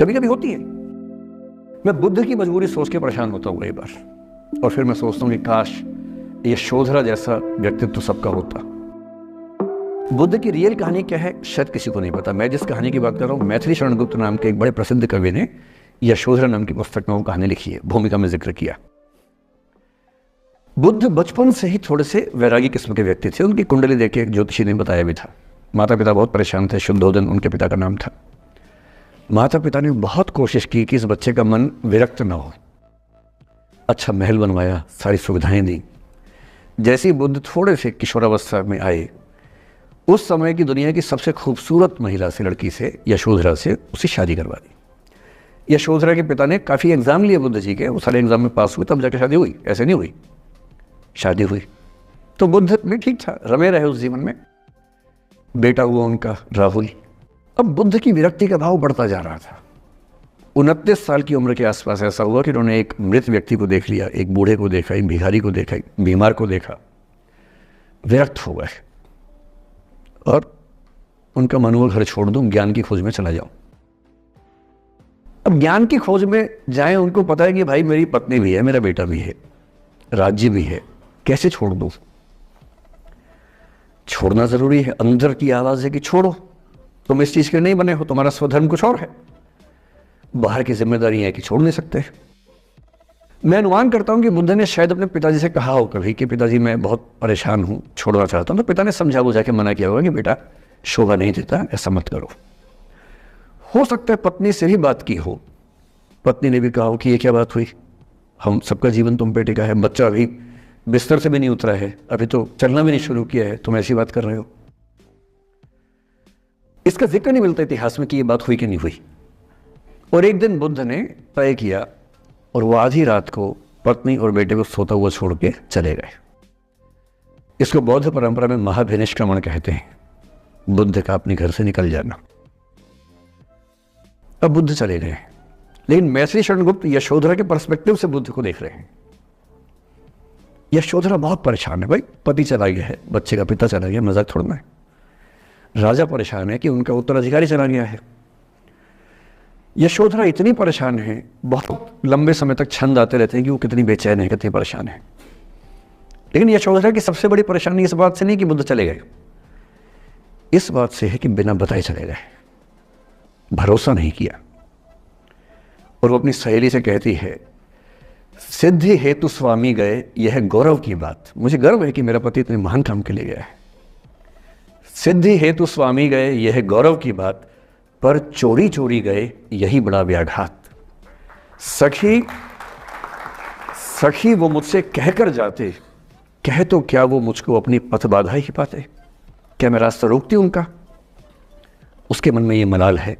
कभी कभी होती है। मैं बुद्ध की मजबूरी सोच के परेशान होता हूँ कई बार, और फिर मैं सोचता हूँ कि काश ये यशोधरा जैसा व्यक्तित्व सबका होता। बुद्ध की रियल कहानी क्या है शायद किसी को नहीं पता। मैं जिस कहानी की बात कर रहा हूँ, मैथिली शरण गुप्त नाम के एक बड़े प्रसिद्ध कवि ने यशोधरा नाम की पुस्तक में वो कहानी लिखी है, भूमिका में जिक्र किया। बुद्ध बचपन से ही थोड़े से वैरागी किस्म के व्यक्ति थे। उनकी कुंडली देख के एक ज्योतिषी ने बताया भी था। माता पिता बहुत परेशान थे, शुद्धोदन उनके पिता का नाम था। माता पिता ने बहुत कोशिश की कि इस बच्चे का मन विरक्त ना हो। अच्छा महल बनवाया, सारी सुविधाएं दी। जैसे ही बुद्ध थोड़े से किशोरावस्था में आए, उस समय की दुनिया की सबसे खूबसूरत महिला से, लड़की से, यशोधरा से उसकी शादी करवा दी। यशोधरा के पिता ने काफ़ी एग्जाम लिए बुद्ध जी के, वो सारे एग्जाम में पास हुए तब जाकर शादी हुई, ऐसे नहीं हुई। शादी हुई तो बुद्ध भी ठीक था, रमे रहे उस जीवन में। बेटा हुआ उनका राहुल। अब बुद्ध की विरक्ति का भाव बढ़ता जा रहा था। 29 साल की उम्र के आसपास ऐसा हुआ कि उन्होंने एक मृत व्यक्ति को देख लिया, एक बूढ़े को देखा, एक भिखारी को देखा, एक बीमार को देखा। विरक्त हो गए और उनका मन हुआ घर छोड़ दूं, ज्ञान की खोज में चला जाऊं। अब ज्ञान की खोज में जाएं, उनको पता है कि भाई मेरी पत्नी भी है, मेरा बेटा भी है, राज्य भी है, कैसे छोड़ दूं? छोड़ना जरूरी है। अंदर की आवाज है कि छोड़ो, तुम इस चीज के नहीं बने हो, तुम्हारा स्वधर्म कुछ और है। बाहर की जिम्मेदारी है कि छोड़ नहीं सकते। मैं अनुमान करता हूं कि बुद्ध ने शायद अपने पिताजी से कहा हो कभी कि पिताजी मैं बहुत परेशान हूं, छोड़ना चाहता हूं। तो पिता ने समझा बुझा के मना किया होगा कि बेटा शोभा नहीं देता, ऐसा मत करो। हो सकता है पत्नी से भी बात की हो, पत्नी ने भी कहा हो कि ये क्या बात हुई, हम सबका जीवन तुम पे टिका है, बच्चा अभी बिस्तर से भी नहीं उतरा है, अभी तो चलना भी नहीं शुरू किया है, तुम ऐसी बात कर रहे हो। इसका जिक्र नहीं मिलता इतिहास में कि ये बात हुई कि नहीं हुई। और एक दिन बुद्ध ने तय किया और वो आधी रात को पत्नी और बेटे को सोता हुआ छोड़ के चले गए। इसको बौद्ध परंपरा में महाभिनिष्क्रमण कहते हैं, बुद्ध का अपने घर से निकल जाना। अब बुद्ध चले गए, लेकिन मैथिली शरण गुप्त यशोधरा के पर्सपेक्टिव से बुद्ध को देख रहे हैं। यशोधरा बहुत परेशान है, भाई पति चला गया है, बच्चे का पिता चला गया, मजाक थोड़ा है। राजा परेशान है कि उनका उत्तराधिकारी चला गया है। यशोधरा इतनी परेशान है, बहुत लंबे समय तक छंद आते रहते हैं कि वो कितनी बेचैन है, कितनी परेशान है। लेकिन यशोधरा की सबसे बड़ी परेशानी इस बात से नहीं कि बुद्ध चले गए, इस बात से है कि बिना बताए चले गए, भरोसा नहीं किया। और वो अपनी सहेली से कहती है, सिद्धि हेतु स्वामी गए, यह गौरव की बात। मुझे गर्व है कि मेरा पति इतने महान काम के लिए गया है। सिद्धि हेतु स्वामी गए, यह गौरव की बात, पर चोरी चोरी गए, यही बड़ा व्याघात। सखी वो मुझसे कहकर जाते, कह तो क्या वो मुझको अपनी पथ बाधा ही पाते, क्या मैं रास्ता रोकती उनका? उसके मन में ये मलाल है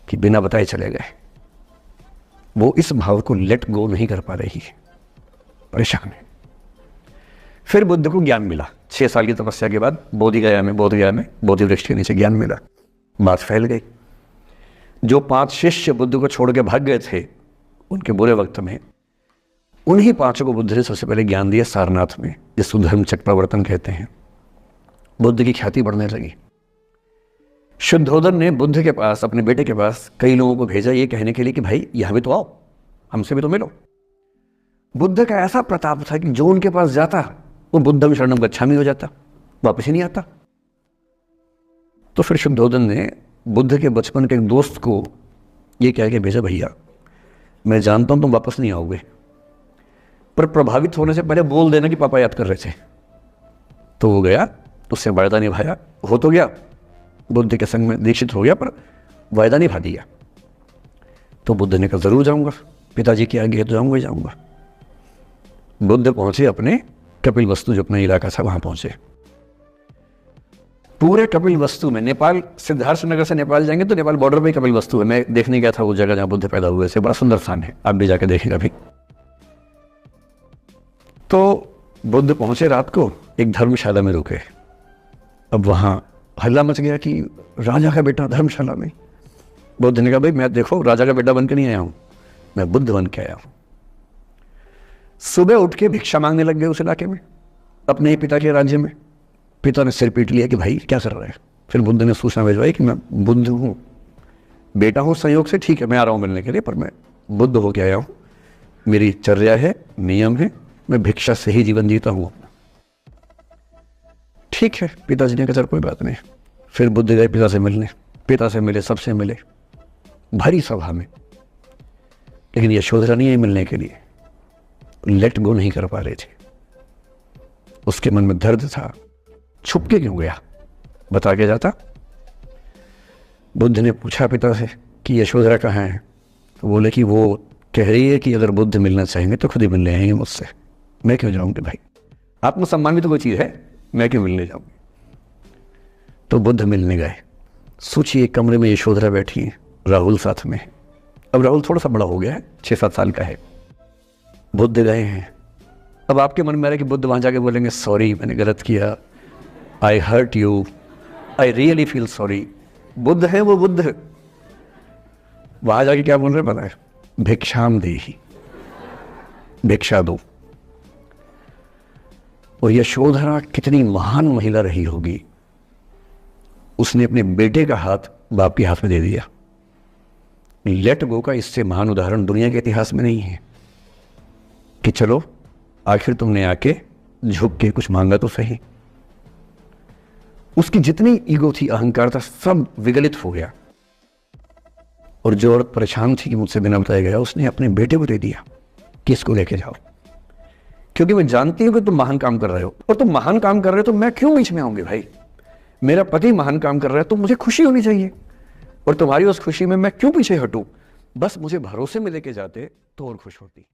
कि बिना बताए चले गए। वो इस भाव को लेट गो नहीं कर पा रही है, परेशान है। फिर बुद्ध को ज्ञान मिला। 6 साल की तपस्या के बाद बोधगया में बोधि वृक्ष के नीचे ज्ञान मिला। बात फैल गई। जो 5 शिष्य बुद्ध को छोड़ के भाग गए थे उनके बुरे वक्त में, उन्हीं 5 को बुद्ध ने सबसे पहले ज्ञान दिया सारनाथ में, जिसको धर्म चक्रावर्तन कहते हैं। बुद्ध की ख्याति बढ़ने लगी। शुद्धोदन ने बुद्ध के पास, अपने बेटे के पास कई लोगों को भेजा ये कहने के लिए कि भाई यहां भी तो आओ, हमसे भी तो मिलो। बुद्ध का ऐसा प्रताप था कि जो उनके पास जाता वो बुद्धम शरणम गच्छामि हो जाता, वापस ही नहीं आता। तो फिर शुद्धोदन ने बुद्ध के बचपन के एक दोस्त को ये कह के भेजा, भैया मैं जानता हूं तुम वापस नहीं आओगे, पर प्रभावित होने से पहले बोल देना कि पापा याद कर रहे थे। तो वो गया, उससे वायदा निभाया, हो तो गया, बुद्ध के संग में दीक्षित हो गया, पर वायदा निभा दिया। तो बुद्ध ने कहा जरूर जाऊंगा, पिताजी की आज्ञा तो जाऊंगा ही जाऊंगा। बुद्ध पहुंचे अपने कपिल वस्तु, जो अपना इलाका था, वहां पहुंचे। पूरे कपिल वस्तु में, नेपाल सिद्धार्थ नगर से नेपाल जाएंगे तो नेपाल बॉर्डर पे कपिल वस्तु है। मैं देखने गया था वो जगह जहां बुद्ध पैदा हुए थे, बड़ा सुंदर स्थान है, आप भी जाके देखेंगे अभी। तो बुद्ध पहुंचे रात को, एक धर्मशाला में रुके। अब वहां हल्ला मच गया कि राजा का बेटा धर्मशाला में। बुद्ध ने कहा भाई मैं देखो राजा का बेटा बन के नहीं आया हूं, मैं बुद्ध बन के आया हूं। सुबह उठ के भिक्षा मांगने लग गए उस इलाके में, अपने ही पिता के राज्य में। पिता ने सिर पीट लिया कि भाई क्या कर रहे हैं। फिर बुद्ध ने सूचना भिजवाई कि मैं बुद्ध हूं, बेटा हूँ संयोग से, ठीक है, मैं आ रहा हूँ मिलने के लिए, पर मैं बुद्ध होके आया हूँ, मेरी चर्या है, नियम है, मैं भिक्षा से ही जीवन जीता हूँ अपना। ठीक है, पिताजी ने कहा चल कोई बात नहीं। फिर बुद्ध गए पिता से मिलने, पिता से मिले, सबसे मिले, भरी सभा में, लेकिन यशोधरा नहीं आई मिलने के लिए, लेट गो नहीं कर पा रहे थे। उसके मन में दर्द था, छुप के क्यों गया, बता के जाता। बुद्ध ने पूछा पिता से कि यशोधरा कहाँ है, तो बोले कि वो कह रही है कि अगर बुद्ध मिलना चाहेंगे तो खुद ही मिलने आएंगे मुझसे, मैं क्यों जाऊंगी भाई, आत्मसम्मान भी तो कोई चीज़ है, मैं क्यों मिलने जाऊंगी। तो बुद्ध मिलने गए। सोचिए कमरे में यशोधरा बैठी है, राहुल साथ में। अब राहुल थोड़ा सा बड़ा हो गया है, 6-7 साल का है। बुद्ध गए हैं। अब आपके मन में आ रहा है कि बुद्ध वहाँ जाके बोलेंगे सॉरी मैंने गलत किया, I hurt you, I really feel sorry. बुद्ध है वो बुद्ध, वहाँ जाके क्या बोल रहे पता है, भिक्षाम देहि, भिक्षा दो। और यशोधरा कितनी महान महिला रही होगी, उसने अपने बेटे का हाथ बाप के हाथ में दे दिया। लेट गो का इससे महान उदाहरण दुनिया के इतिहास में नहीं है कि चलो आखिर तुमने आके झुक के कुछ मांगा तो सही। उसकी जितनी ईगो थी, अहंकार था, सब विगलित हो गया। और जो औरत परेशान थी कि मुझसे बिना बताया गया, उसने अपने बेटे को दे दिया कि इसको लेके जाओ, क्योंकि मैं जानती हूं कि तुम महान काम कर रहे हो, और तुम महान काम कर रहे हो तो मैं क्यों बीच में आऊंगी भाई। मेरा पति महान काम कर रहा है तो मुझे खुशी होनी चाहिए, और तुम्हारी उस खुशी में मैं क्यों पीछे हटूं। बस मुझे भरोसे में लेके जाते तो और खुश होती।